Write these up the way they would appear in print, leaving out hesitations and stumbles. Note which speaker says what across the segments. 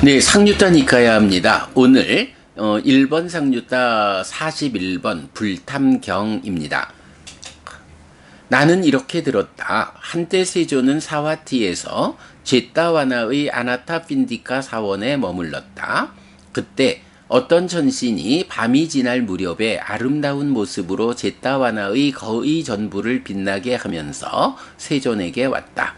Speaker 1: 네, 상류따 니까야 합니다. 오늘 1번 상류따 41번 불탐경입니다. 나는 이렇게 들었다. 한때 세조는 사와티에서 제타와나의 아나타핀디카 사원에 머물렀다. 그때 어떤 천신이 밤이 지날 무렵에 아름다운 모습으로 제타와나의 거의 전부를 빛나게 하면서 세존에게 왔다.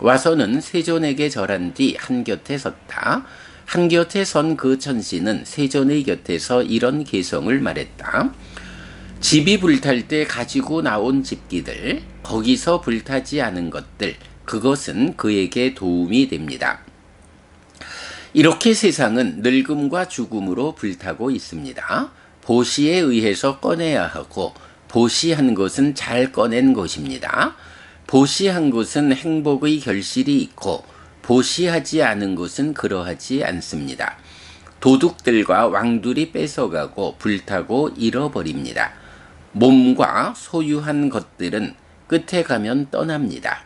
Speaker 1: 와서는 세존에게 절한 뒤 한곁에 섰다. 한곁에 선 그 천신은 세존의 곁에서 이런 개성을 말했다. 집이 불탈 때 가지고 나온 집기들, 거기서 불타지 않은 것들, 그것은 그에게 도움이 됩니다. 이렇게 세상은 늙음과 죽음으로 불타고 있습니다. 보시에 의해서 꺼내야 하고 보시한 것은 잘 꺼낸 것입니다. 보시한 것은 행복의 결실이 있고 보시하지 않은 것은 그러하지 않습니다. 도둑들과 왕들이 뺏어가고 불타고 잃어버립니다. 몸과 소유한 것들은 끝에 가면 떠납니다.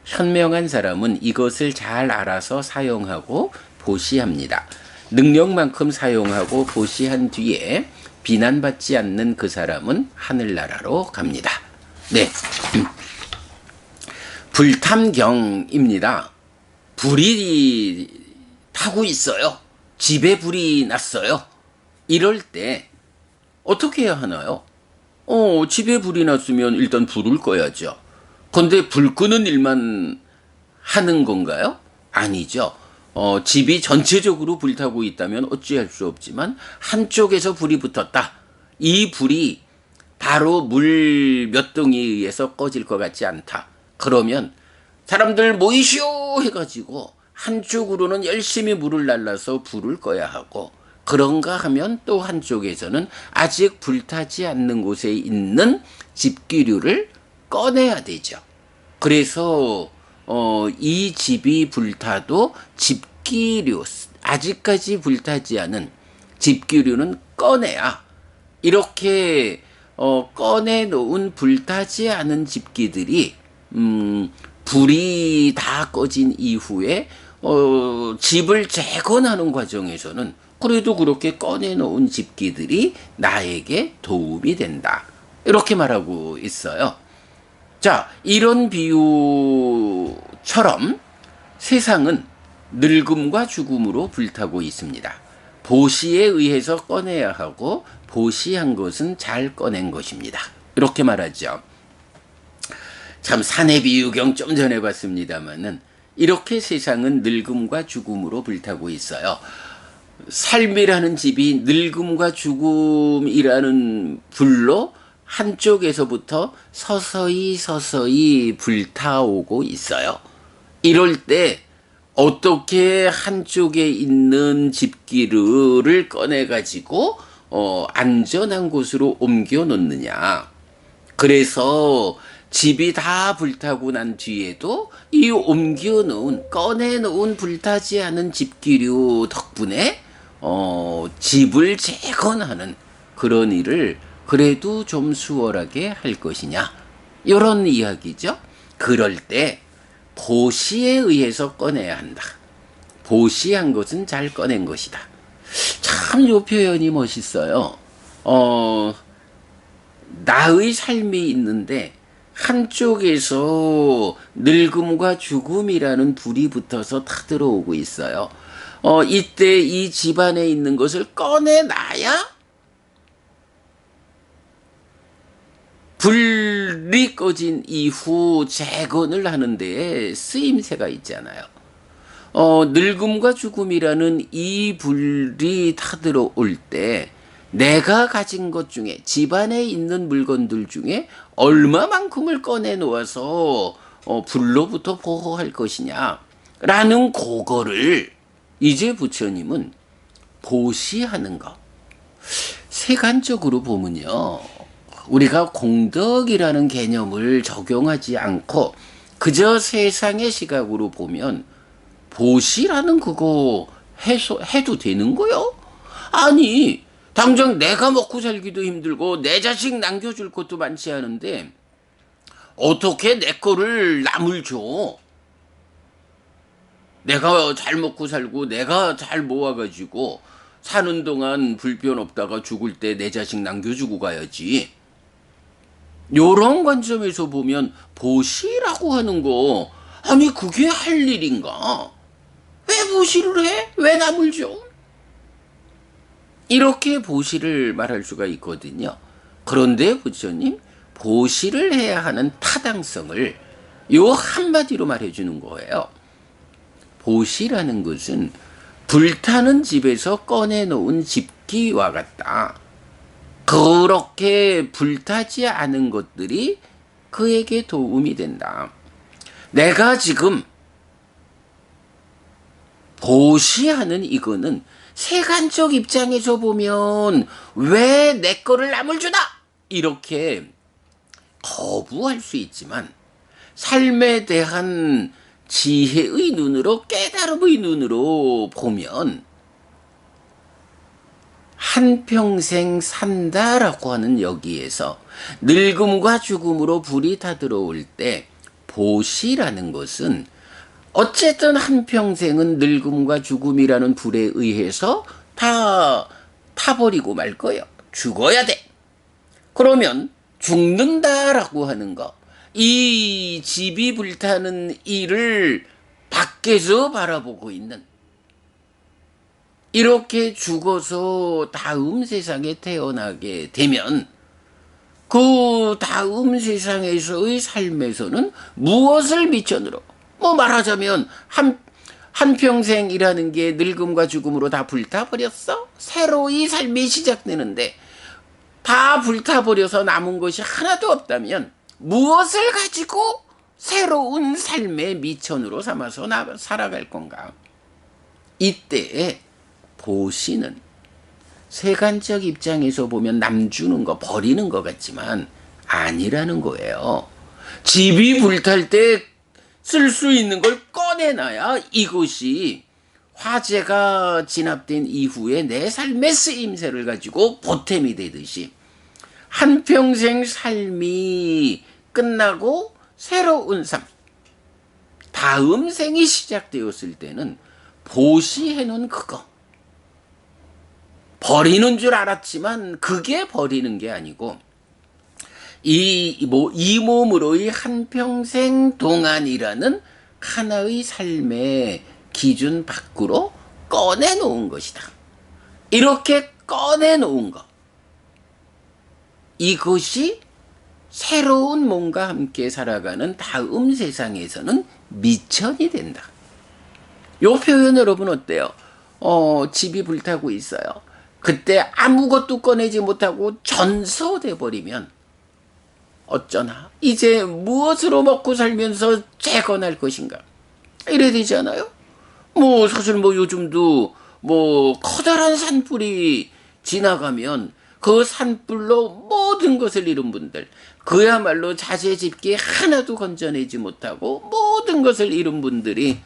Speaker 1: 현명한 사람은 이것을 잘 알아서 사용하고 보시합니다. 능력만큼 사용하고 보시한 뒤에 비난받지 않는 그 사람은 하늘나라로 갑니다. 네. 불탐경입니다. 불이 타고 있어요. 집에 불이 났어요. 이럴 때 어떻게 해야 하나요? 집에 불이 났으면 일단 불을 꺼야죠. 근데 불 끄는 일만 하는 건가요? 아니죠. 집이 전체적으로 불타고 있다면 어찌할 수 없지만 한쪽에서 불이 붙었다. 이 불이 바로 물 몇 동에 의해서 꺼질 것 같지 않다. 그러면 사람들 모이시오 해가지고 한쪽으로는 열심히 물을 날라서 불을 꺼야 하고, 그런가 하면 또 한쪽에서는 아직 불타지 않는 곳에 있는 집기류를 꺼내야 되죠. 그래서 이 집이 불타도 집기류, 아직까지 불타지 않은 집기류는 꺼내야, 이렇게 꺼내놓은 불타지 않은 집기들이 불이 다 꺼진 이후에 집을 재건하는 과정에서는 그래도 그렇게 꺼내놓은 집기들이 나에게 도움이 된다. 이렇게 말하고 있어요. 자, 이런 비유처럼 세상은 늙음과 죽음으로 불타고 있습니다. 보시에 의해서 꺼내야 하고 보시한 것은 잘 꺼낸 것입니다. 이렇게 말하죠. 참 사내 비유경 좀 전에 봤습니다만은 이렇게 세상은 늙음과 죽음으로 불타고 있어요. 삶이라는 집이 늙음과 죽음이라는 불로 한쪽에서부터 서서히 불타오고 있어요. 이럴 때 어떻게 한쪽에 있는 집기류를 꺼내가지고 안전한 곳으로 옮겨 놓느냐. 그래서 집이 다 불타고 난 뒤에도 이 옮겨 놓은, 꺼내 놓은 불타지 않은 집기류 덕분에 집을 재건하는 그런 일을 그래도 좀 수월하게 할 것이냐, 이런 이야기죠. 그럴 때 보시에 의해서 꺼내야 한다. 보시한 것은 잘 꺼낸 것이다. 참 이 표현이 멋있어요. 나의 삶이 있는데 한쪽에서 늙음과 죽음이라는 불이 붙어서 타들어오고 있어요. 이때 이 집안에 있는 것을 꺼내놔야 불이 꺼진 이후 재건을 하는 데에 쓰임새가 있잖아요. 늙음과 죽음이라는 이 불이 타들어올 때 내가 가진 것 중에, 집안에 있는 물건들 중에 얼마만큼을 꺼내 놓아서 불로부터 보호할 것이냐 라는 그거를 이제 부처님은 보시하는 것. 세간적으로 보면요, 우리가 공덕이라는 개념을 적용하지 않고 그저 세상의 시각으로 보면 보시라는 그거 해도 되는 거요? 아니, 당장 내가 먹고 살기도 힘들고 내 자식 남겨줄 것도 많지 않은데 어떻게 내 거를 남을 줘? 내가 잘 먹고 살고 내가 잘 모아가지고 사는 동안 불편 없다가 죽을 때 내 자식 남겨주고 가야지. 요런 관점에서 보면 보시라고 하는 거, 아니 그게 할 일인가? 왜 보시를 해? 왜 남을 줘? 이렇게 보시를 말할 수가 있거든요. 그런데 부처님 보시를 해야 하는 타당성을 요 한마디로 말해주는 거예요. 보시라는 것은 불타는 집에서 꺼내놓은 집기와 같다. 그렇게 불타지 않은 것들이 그에게 도움이 된다. 내가 지금 보시하는 이거는 세간적 입장에서 보면 왜 내 거를 남을 주나? 이렇게 거부할 수 있지만 삶에 대한 지혜의 눈으로, 깨달음의 눈으로 보면 한평생 산다라고 하는 여기에서 늙음과 죽음으로 불이 다 들어올 때 보시라는 것은 어쨌든 한평생은 늙음과 죽음이라는 불에 의해서 다 타버리고 말 거예요. 죽어야 돼. 그러면 죽는다라고 하는 거, 이 집이 불타는 일을 밖에서 바라보고 있는, 이렇게 죽어서 다음 세상에 태어나게 되면 그 다음 세상에서의 삶에서는 무엇을 미천으로, 뭐 말하자면 한평생이라는 게 늙음과 죽음으로 다 불타버렸어? 새로 이 삶이 시작되는데 다 불타버려서 남은 것이 하나도 없다면 무엇을 가지고 새로운 삶의 미천으로 삼아서 살아갈 건가? 이때에 보시는 세간적 입장에서 보면 남 주는 거, 버리는 것 같지만 아니라는 거예요. 집이 불탈 때 쓸 수 있는 걸 꺼내놔야 이것이 화재가 진압된 이후에 내 삶의 쓰임새를 가지고 보탬이 되듯이 한평생 삶이 끝나고 새로운 삶, 다음 생이 시작되었을 때는 보시해놓은 그거, 버리는 줄 알았지만 그게 버리는 게 아니고 이 몸으로의 한평생 동안이라는 하나의 삶의 기준 밖으로 꺼내놓은 것이다. 이렇게 꺼내놓은 것, 이것이 새로운 몸과 함께 살아가는 다음 세상에서는 미천이 된다. 요 표현 여러분 어때요? 집이 불타고 있어요. 그때 아무것도 꺼내지 못하고 전소돼 버리면 어쩌나 이제 무엇으로 먹고 살면서 재건할 것인가, 이래 되잖아요. 뭐 사실 뭐 요즘도 뭐 커다란 산불이 지나가면 그 산불로 모든 것을 잃은 분들, 그야말로 자재집기 하나도 건져내지 못하고 모든 것을 잃은 분들이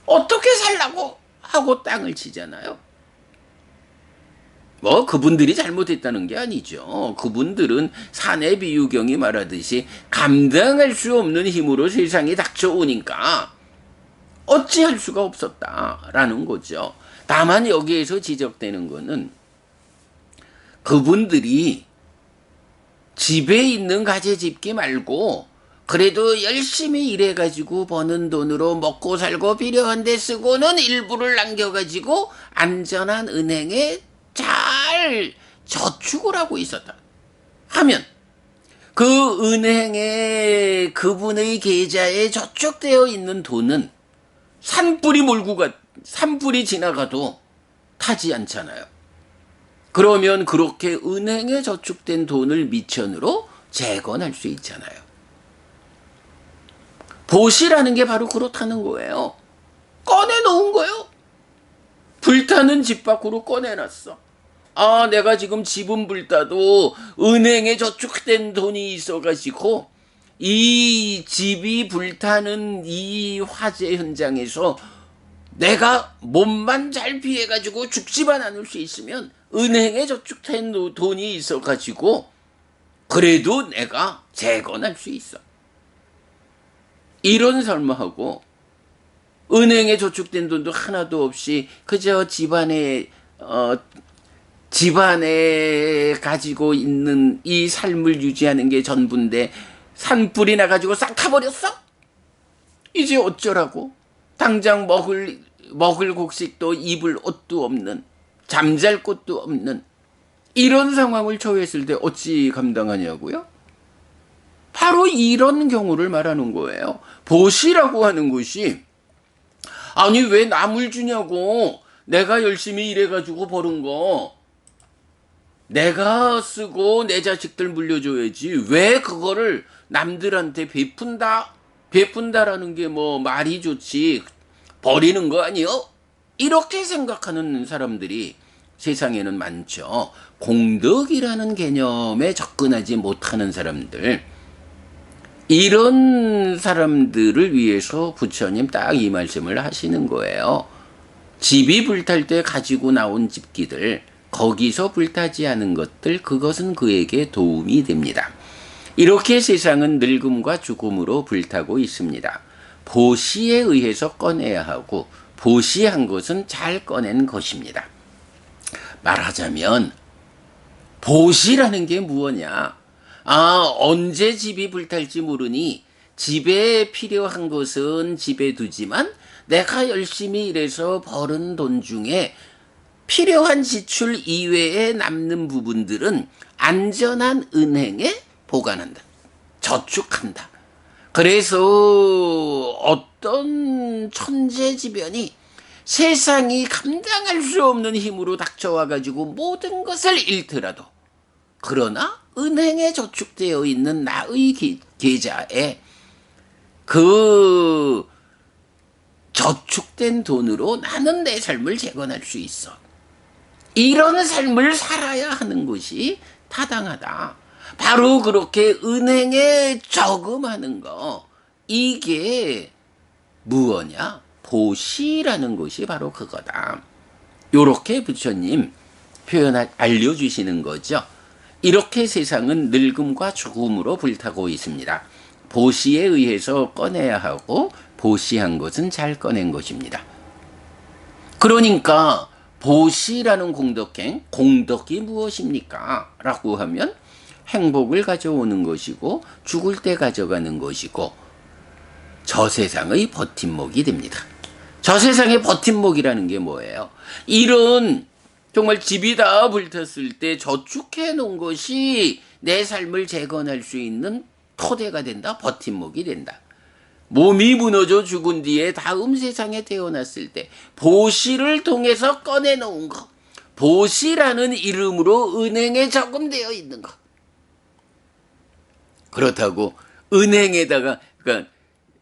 Speaker 1: 어떻게 살라고 하고 땅을 치잖아요. 뭐 그분들이 잘못했다는 게 아니죠. 그분들은 사내비유경이 말하듯이 감당할 수 없는 힘으로 세상에 닥쳐오니까 어찌할 수가 없었다라는 거죠. 다만 여기에서 지적되는 거는 그분들이 집에 있는 가재집기 말고 그래도 열심히 일해가지고 버는 돈으로 먹고 살고 필요한 데 쓰고는 일부를 남겨가지고 안전한 은행에 잘 저축을 하고 있었다 하면 그 은행에 그분의 계좌에 저축되어 있는 돈은 산불이 지나가도 타지 않잖아요. 그러면 그렇게 은행에 저축된 돈을 미천으로 재건할 수 있잖아요. 보시라는 게 바로 그렇다는 거예요. 꺼내놓은 거예요. 불타는 집 밖으로 꺼내놨어. 아, 내가 지금 집은 불타도 은행에 저축된 돈이 있어가지고 이 집이 불타는 이 화재 현장에서 내가 몸만 잘 피해가지고 죽지만 않을 수 있으면 은행에 저축된 돈이 있어가지고 그래도 내가 재건할 수 있어. 이런 삶하고 은행에 저축된 돈도 하나도 없이 그저 집안에 가지고 있는 이 삶을 유지하는 게 전부인데 산불이 나가지고 싹 타버렸어? 이제 어쩌라고? 당장 먹을 곡식도 입을 옷도 없는, 잠잘 곳도 없는 이런 상황을 처했을 때 어찌 감당하냐고요? 바로 이런 경우를 말하는 거예요. 보시라고 하는 것이, 아니 왜 남을 주냐고, 내가 열심히 일해가지고 버는 거 내가 쓰고 내 자식들 물려줘야지 왜 그거를 남들한테 베푼다라는 게 뭐 말이 좋지 버리는 거 아니요? 이렇게 생각하는 사람들이 세상에는 많죠. 공덕이라는 개념에 접근하지 못하는 사람들, 이런 사람들을 위해서 부처님 딱 이 말씀을 하시는 거예요. 집이 불탈 때 가지고 나온 집기들, 거기서 불타지 않은 것들, 그것은 그에게 도움이 됩니다. 이렇게 세상은 늙음과 죽음으로 불타고 있습니다. 보시에 의해서 꺼내야 하고 보시한 것은 잘 꺼낸 것입니다. 말하자면 보시라는 게 무엇냐? 언제 집이 불탈지 모르니 집에 필요한 것은 집에 두지만 내가 열심히 일해서 벌은 돈 중에 필요한 지출 이외에 남는 부분들은 안전한 은행에 보관한다. 저축한다. 그래서 어떤 천재지변이 세상이 감당할 수 없는 힘으로 닥쳐와가지고 모든 것을 잃더라도, 그러나 은행에 저축되어 있는 나의 계좌에 그 저축된 돈으로 나는 내 삶을 재건할 수 있어. 이런 삶을 살아야 하는 것이 타당하다. 바로 그렇게 은행에 저금하는 거, 이게 무엇이냐? 보시라는 것이 바로 그거다. 요렇게 부처님 알려주시는 거죠. 이렇게 세상은 늙음과 죽음으로 불타고 있습니다. 보시에 의해서 꺼내야 하고 보시한 것은 잘 꺼낸 것입니다. 그러니까 보시라는 공덕행, 공덕이 무엇입니까? 라고 하면 행복을 가져오는 것이고 죽을 때 가져가는 것이고 저 세상의 버팀목이 됩니다. 저 세상의 버팀목이라는 게 뭐예요? 이런 정말 집이 다 불탔을 때 저축해 놓은 것이 내 삶을 재건할 수 있는 토대가 된다, 버팀목이 된다. 몸이 무너져 죽은 뒤에 다음 세상에 태어났을 때 보시를 통해서 꺼내놓은 것, 보시라는 이름으로 은행에 저금되어 있는 것. 그렇다고 은행에다가, 그러니까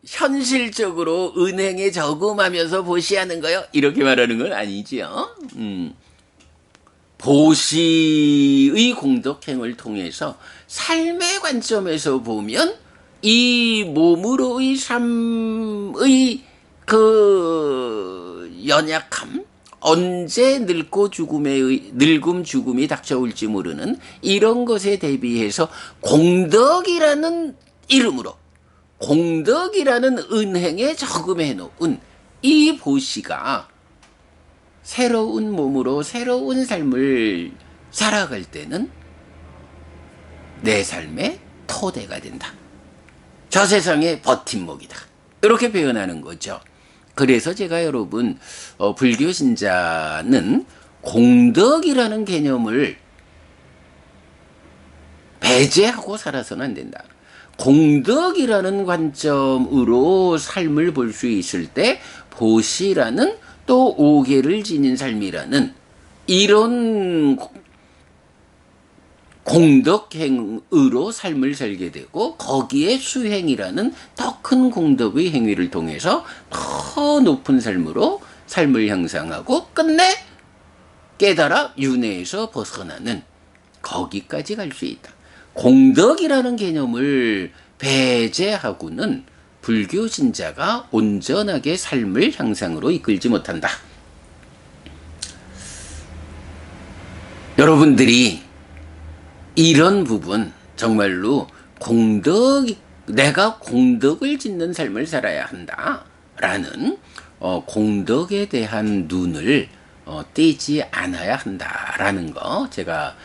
Speaker 1: 현실적으로 은행에 저금하면서 보시하는 거요? 이렇게 말하는 건 아니지요. 보시의 공덕행을 통해서 삶의 관점에서 보면 이 몸으로의 삶의 그 연약함, 언제 늙고 늙음 죽음이 닥쳐올지 모르는 이런 것에 대비해서 공덕이라는 이름으로, 공덕이라는 은행에 저금해 놓은 이 보시가 새로운 몸으로 새로운 삶을 살아갈 때는 내 삶의 토대가 된다. 저 세상의 버팀목이다. 이렇게 표현하는 거죠. 그래서 제가 여러분, 불교 신자는 공덕이라는 개념을 배제하고 살아서는 안 된다. 공덕이라는 관점으로 삶을 볼 수 있을 때 보시라는 또 오계를 지닌 삶이라는 이런 공덕행으로 삶을 살게 되고 거기에 수행이라는 더 큰 공덕의 행위를 통해서 더 높은 삶으로 삶을 향상하고 끝내 깨달아 윤회에서 벗어나는 거기까지 갈 수 있다. 공덕이라는 개념을 배제하고는 불교 신자가 온전하게 삶을 향상으로 이끌지 못한다. 여러분들이 이런 부분 정말로 내가 공덕을 짓는 삶을 살아야 한다 라는 공덕에 대한 눈을 떼지 않아야 한다라는 거 제가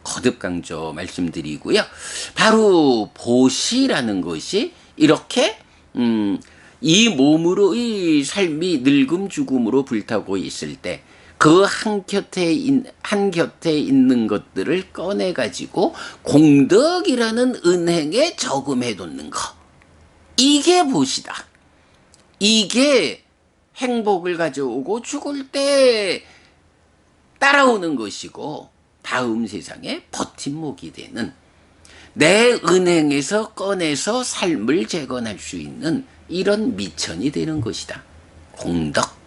Speaker 1: 거듭 강조 말씀드리고요. 바로 보시라는 것이 이렇게 이 몸으로 이 삶이 늙음 죽음으로 불타고 있을 때 그 한 곁에 있는 것들을 꺼내 가지고 공덕이라는 은행에 저금해 놓는 거. 이게 보시다. 이게 행복을 가져오고 죽을 때 따라오는 것이고 다음 세상에 버팀목이 되는 내 은행에서 꺼내서 삶을 재건할 수 있는 이런 미천이 되는 것이다. 공덕,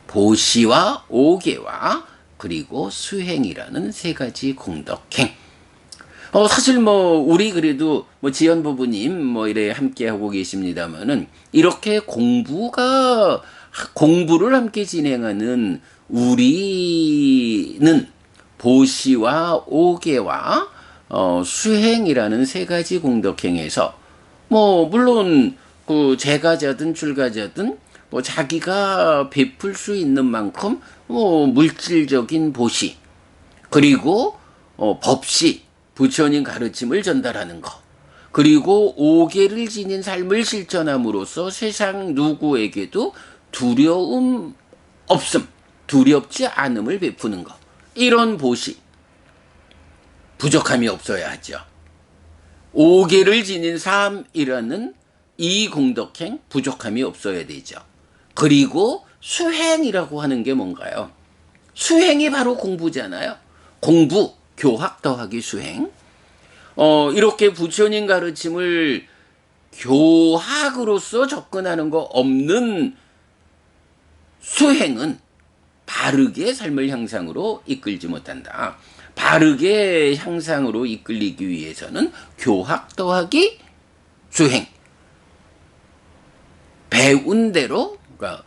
Speaker 1: 보시와 오계와 그리고 수행이라는 세 가지 공덕행. 사실 우리 그래도 지연 부부님 이래 함께 하고 계십니다만은 이렇게 공부를 함께 진행하는 우리는 보시와 오계와 수행이라는 세 가지 공덕행에서 물론 그 제가자든 출가자든 자기가 베풀 수 있는 만큼 물질적인 보시 그리고 법시 부처님 가르침을 전달하는 것 그리고 오계를 지닌 삶을 실천함으로써 세상 누구에게도 두려움 없음 두렵지 않음을 베푸는 것 이런 보시 부족함이 없어야 하죠. 오계를 지닌 삶이라는 이 공덕행 부족함이 없어야 되죠. 그리고 수행이라고 하는 게 뭔가요? 수행이 바로 공부잖아요. 공부, 교학 더하기 수행. 이렇게 부처님 가르침을 교학으로서 접근하는 거 없는 수행은 바르게 삶을 향상으로 이끌지 못한다. 바르게 향상으로 이끌리기 위해서는 교학 더하기 수행. 배운 대로, 그러니까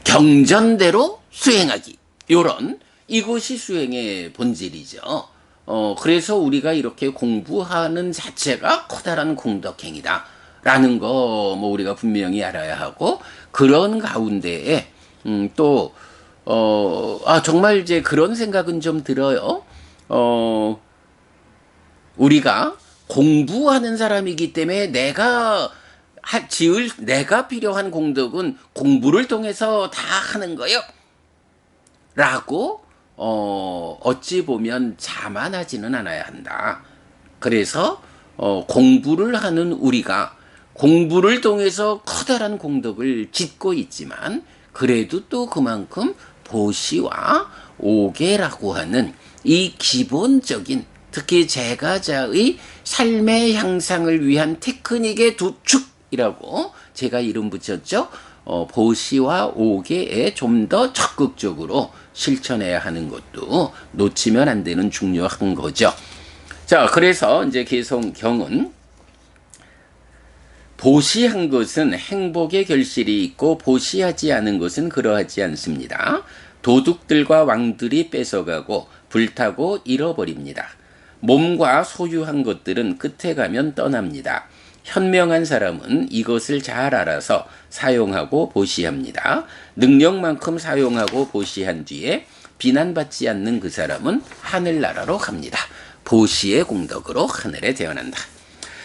Speaker 1: 경전대로 수행하기. 이것이 수행의 본질이죠. 그래서 우리가 이렇게 공부하는 자체가 커다란 공덕행이다. 라는 거, 우리가 분명히 알아야 하고, 그런 가운데에, 정말 이제 그런 생각은 좀 들어요. 우리가 공부하는 사람이기 때문에 내가 필요한 공덕은 공부를 통해서 다 하는 거요. 라고, 어찌 보면 자만하지는 않아야 한다. 그래서, 공부를 하는 우리가 공부를 통해서 커다란 공덕을 짓고 있지만, 그래도 또 그만큼 보시와 오계라고 하는 이 기본적인 특히 제가자의 삶의 향상을 위한 테크닉의 두 축이라고 제가 이름 붙였죠. 보시와 오계에 좀 더 적극적으로 실천해야 하는 것도 놓치면 안 되는 중요한 거죠. 자, 그래서 이제 개성경은 보시한 것은 행복의 결실이 있고 보시하지 않은 것은 그러하지 않습니다. 도둑들과 왕들이 뺏어가고 불타고 잃어버립니다. 몸과 소유한 것들은 끝에 가면 떠납니다. 현명한 사람은 이것을 잘 알아서 사용하고 보시합니다. 능력만큼 사용하고 보시한 뒤에 비난받지 않는 그 사람은 하늘나라로 갑니다. 보시의 공덕으로 하늘에 태어난다.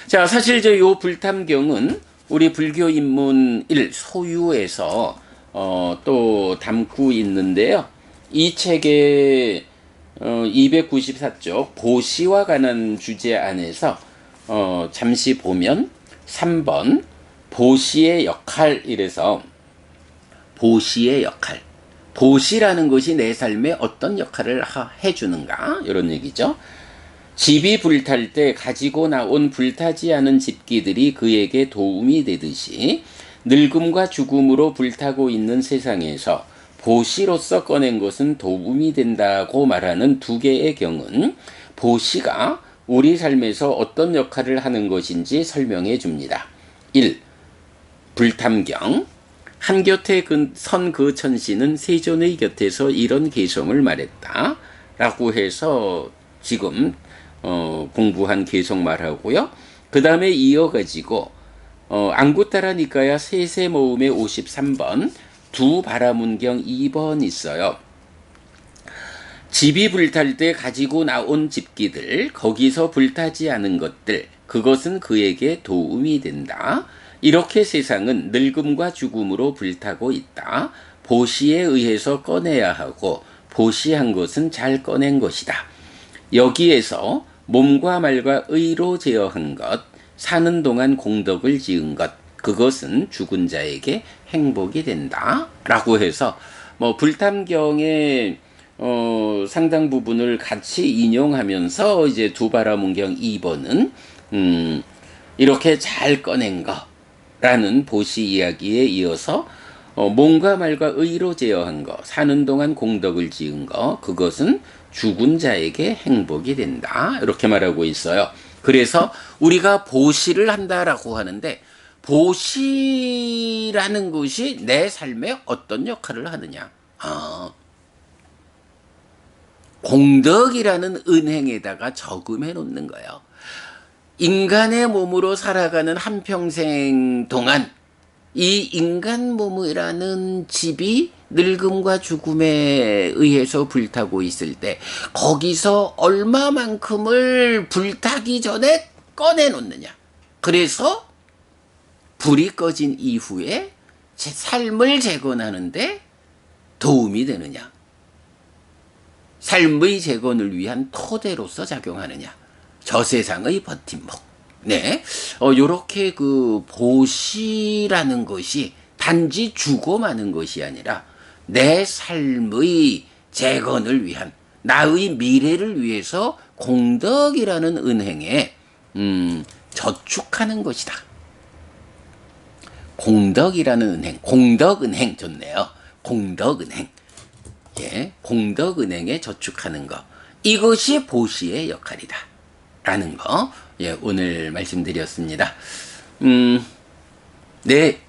Speaker 1: 자, 사실 이제 요 불탐경은 우리 불교 입문 1 소유에서 또 담고 있는데요. 이 책의 294쪽 보시와 관한 주제 안에서 잠시 보면 3번 보시의 역할 이래서 보시의 역할 보시라는 것이 내 삶에 어떤 역할을 해주는가 이런 얘기죠. 집이 불탈 때 가지고 나온 불타지 않은 집기들이 그에게 도움이 되듯이 늙음과 죽음으로 불타고 있는 세상에서 보시로서 꺼낸 것은 도움이 된다고 말하는 두 개의 경은 보시가 우리 삶에서 어떤 역할을 하는 것인지 설명해 줍니다. 1. 불탐경 한 곁에 선 그 천씨는 세존의 곁에서 이런 개성을 말했다 라고 해서 지금 공부한 개성 말하고요. 그 다음에 이어가지고 안구따라 니까야 세세 모음의 53번 두 바라문경 2번 있어요. 집이 불탈 때 가지고 나온 집기들, 거기서 불타지 않은 것들, 그것은 그에게 도움이 된다. 이렇게 세상은 늙음과 죽음으로 불타고 있다. 보시에 의해서 꺼내야 하고 보시한 것은 잘 꺼낸 것이다. 여기에서 몸과 말과 의로 제어한 것, 사는 동안 공덕을 지은 것, 그것은 죽은 자에게 행복이 된다. 라고 해서 불탐경의 상당 부분을 같이 인용하면서 이제 두바라문경 2번은 이렇게 잘 꺼낸 거라는 보시 이야기에 이어서 몸과 말과 의로 제어한 거, 사는 동안 공덕을 지은 거, 그것은 죽은 자에게 행복이 된다. 이렇게 말하고 있어요. 그래서 우리가 보시를 한다라고 하는데, 보시라는 것이 내 삶에 어떤 역할을 하느냐. 공덕이라는 은행에다가 저금해 놓는 거예요. 인간의 몸으로 살아가는 한평생 동안 이 인간 몸이라는 집이 늙음과 죽음에 의해서 불타고 있을 때 거기서 얼마만큼을 불타기 전에 꺼내 놓느냐. 그래서 불이 꺼진 이후에 제 삶을 재건하는데 도움이 되느냐. 삶의 재건을 위한 토대로서 작용하느냐. 저 세상의 버팀목. 네. 요렇게 그 보시라는 것이 단지 주고 마는 것이 아니라 내 삶의 재건을 위한, 나의 미래를 위해서 공덕이라는 은행에 저축하는 것이다. 공덕이라는 은행, 공덕은행 좋네요. 공덕은행. 예, 공덕은행에 저축하는 거. 이것이 보시의 역할이다. 라는 거, 예, 오늘 말씀드렸습니다. 네,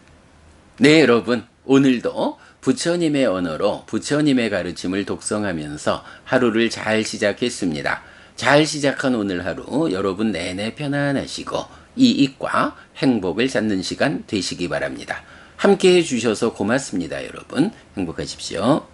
Speaker 1: 여러분. 오늘도 부처님의 언어로 부처님의 가르침을 독성하면서 하루를 잘 시작했습니다. 잘 시작한 오늘 하루 여러분 내내 편안하시고 이익과 행복을 찾는 시간 되시기 바랍니다. 함께 해주셔서 고맙습니다, 여러분. 행복하십시오.